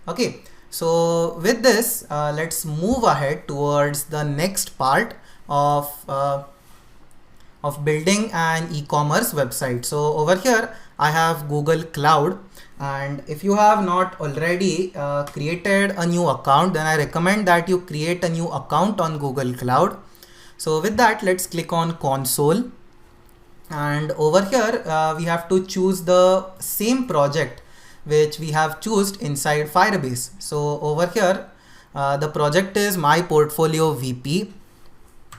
Okay, so with this, let's move ahead towards the next part of building an e-commerce website. So over here I have Google Cloud, and if you have not already created a new account, then I recommend that you create a new account on Google Cloud. So with that, let's click on console, and over here we have to choose the same project which we have chosen inside Firebase. So over here the project is My Portfolio VP.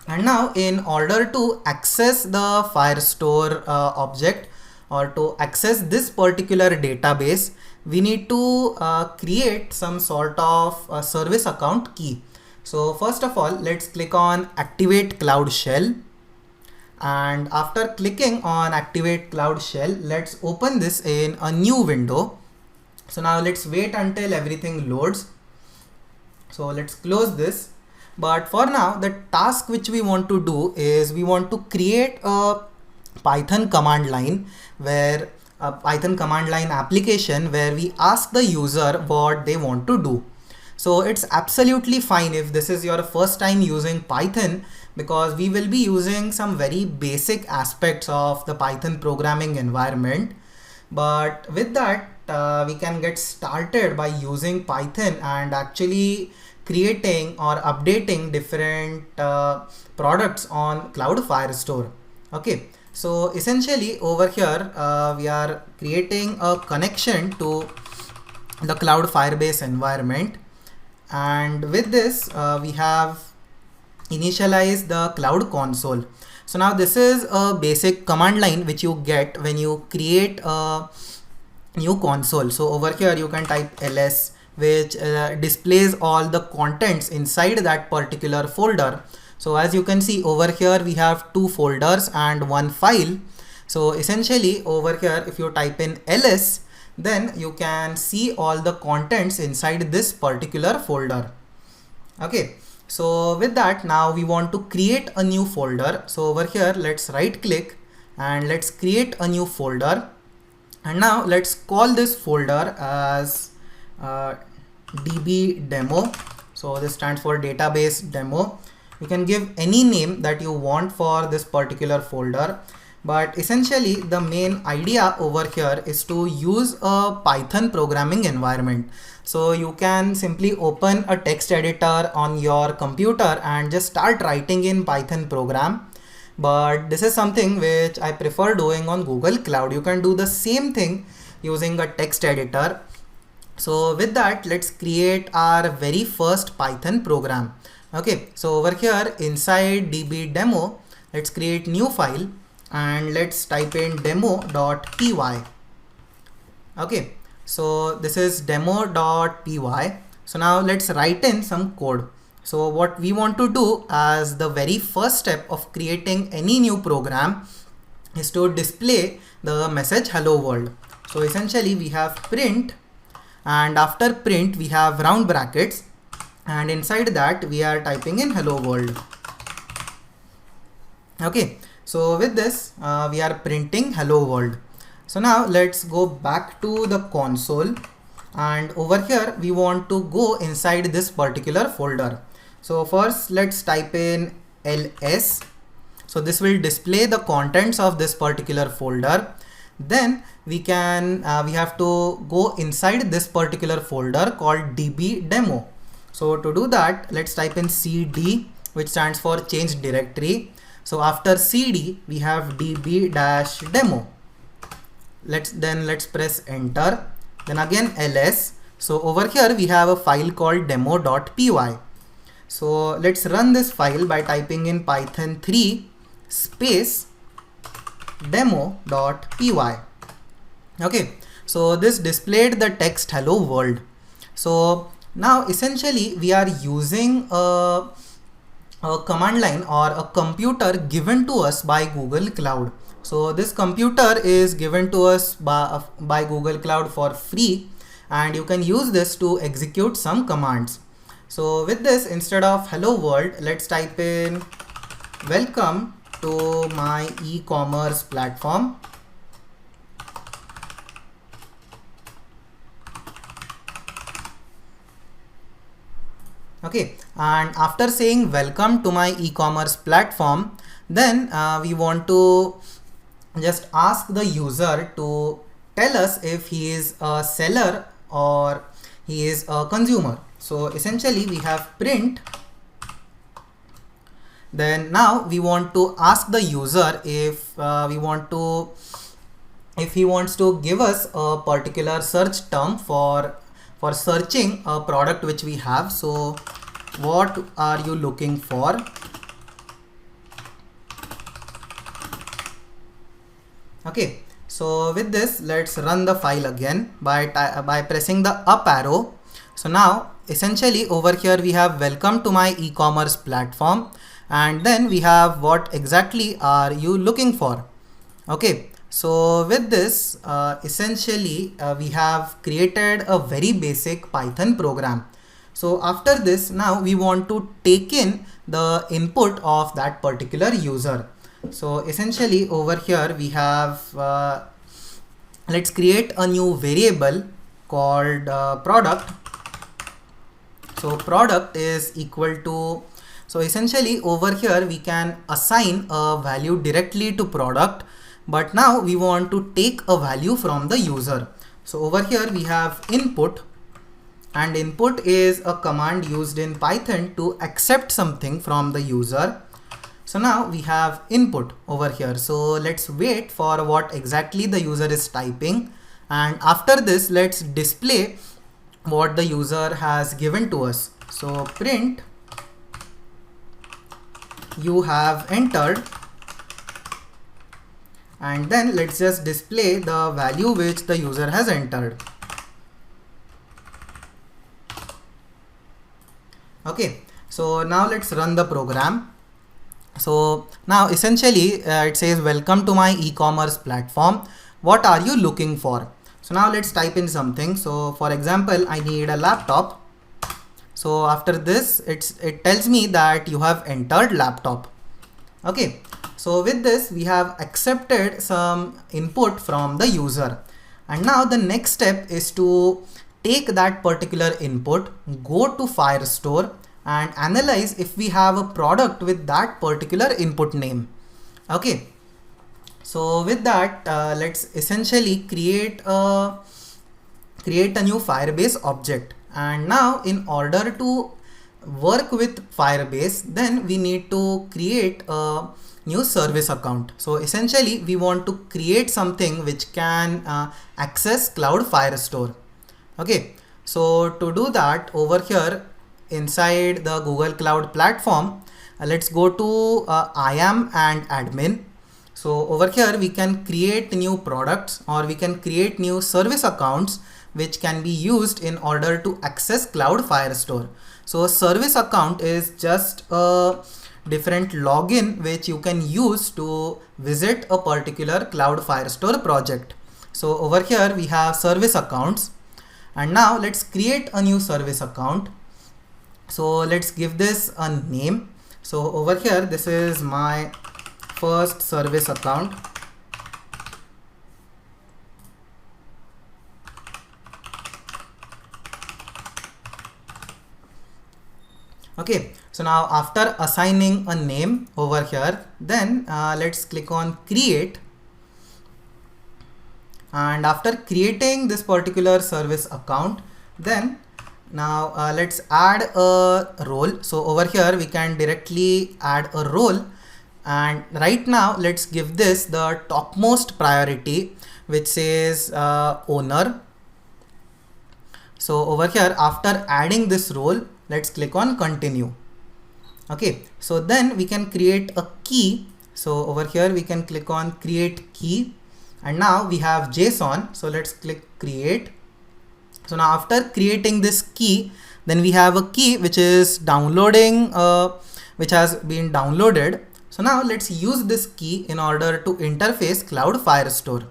And now in order to access the Firestore object, or to access this particular database, we need to create some sort of service account key. So first of all, let's click on Activate Cloud Shell. And after clicking on Activate Cloud Shell, let's open this in a new window. So now let's wait until everything loads. So let's close this. But for now, the task which we want to do is we want to create a Python command line, where a Python command line application where we ask the user what they want to do. So it's absolutely fine if this is your first time using Python, because we will be using some very basic aspects of the Python programming environment. But with that, we can get started by using Python and actually creating or updating different products on Cloud Firestore. Okay, so essentially over here we are creating a connection to the Cloud Firebase environment, and with this we have initialized the Cloud Console. So now this is a basic command line which you get when you create a new console. So over here you can type ls, which displays all the contents inside that particular folder. So as you can see over here, we have 2 folders and 1 file. So essentially over here, if you type in ls, then you can see all the contents inside this particular folder. Okay, so with that, now we want to create a new folder. So over here, let's right click and let's create a new folder. And now let's call this folder as DB demo. So this stands for database demo. You can give any name that you want for this particular folder, but essentially the main idea over here is to use a Python programming environment. So you can simply open a text editor on your computer and just start writing in Python program. But this is something which I prefer doing on Google Cloud. You can do the same thing using a text editor. So with that, let's create our very first Python program. Okay, so over here inside DB demo, let's create new file and let's type in demo.py. Okay, so this is demo.py. So now let's write in some code. So what we want to do as the very first step of creating any new program is to display the message hello world. So essentially we have print, and after print we have round brackets, and inside that we are typing in hello world. Okay, so with this we are printing hello world. So now let's go back to the console, and over here we want to go inside this particular folder. So first let's type in ls. So this will display the contents of this particular folder. Then we have to go inside this particular folder called DB demo. So to do that, let's type in cd, which stands for change directory. So after cd we have db-demo. Let's press enter. Then again ls. So over here we have a file called demo.py. So let's run this file by typing in python 3 space demo.py. Okay, so this displayed the text hello world. So now essentially we are using a command line or a computer given to us by Google Cloud. So this computer is given to us by Google Cloud for free, and you can use this to execute some commands. So with this, instead of hello world, let's type in welcome to my e-commerce platform. Okay, and after saying welcome to my e-commerce platform, then we want to just ask the user to tell us if he is a seller or he is a consumer. So essentially we have print. Then now we want to ask the user if if he wants to give us a particular search term for searching a product which we have. So what are you looking for? Okay, so with this, let's run the file again by pressing the up arrow. So now essentially over here we have welcome to my e-commerce platform, and then we have what exactly are you looking for. Okay, so with this essentially we have created a very basic Python program. So after this, now we want to take in the input of that particular user. So essentially over here we have let's create a new variable called product. So product is equal to, so essentially over here we can assign a value directly to product, but now we want to take a value from the user. So over here we have input, and input is a command used in Python to accept something from the user. So now we have input over here. So let's wait for what exactly the user is typing, and after this let's display what the user has given to us. So print you have entered, and then let's just display the value which the user has entered. Okay, so now let's run the program. So now essentially it says welcome to my e-commerce platform. What are you looking for? So now let's type in something. So for example, I need a laptop. So after this, it tells me that you have entered laptop. Okay. So with this, we have accepted some input from the user. And now the next step is to take that particular input, go to Firestore and analyze if we have a product with that particular input name. Okay. So with that, let's essentially create a new Firebase object. And now in order to work with Firebase, then we need to create a new service account. So essentially we want to create something which can access Cloud Firestore. Okay, so to do that, over here inside the Google Cloud Platform, let's go to IAM and admin. So over here we can create new products, or we can create new service accounts which can be used in order to access Cloud Firestore. So a service account is just a different login which you can use to visit a particular Cloud Firestore project. So over here we have service accounts, and now let's create a new service account. So let's give this a name. So over here, this is my first service account. Okay, so now after assigning a name over here, then let's click on create. And after creating this particular service account, then now let's add a role. So over here we can directly add a role, and right now let's give this the topmost priority, which says owner. So over here, after adding this role, let's click on continue. Okay, so then we can create a key. So over here we can click on create key, and now we have JSON. So let's click create. So now after creating this key, then we have a key which is downloading, which has been downloaded. So now let's use this key in order to interface Cloud Firestore.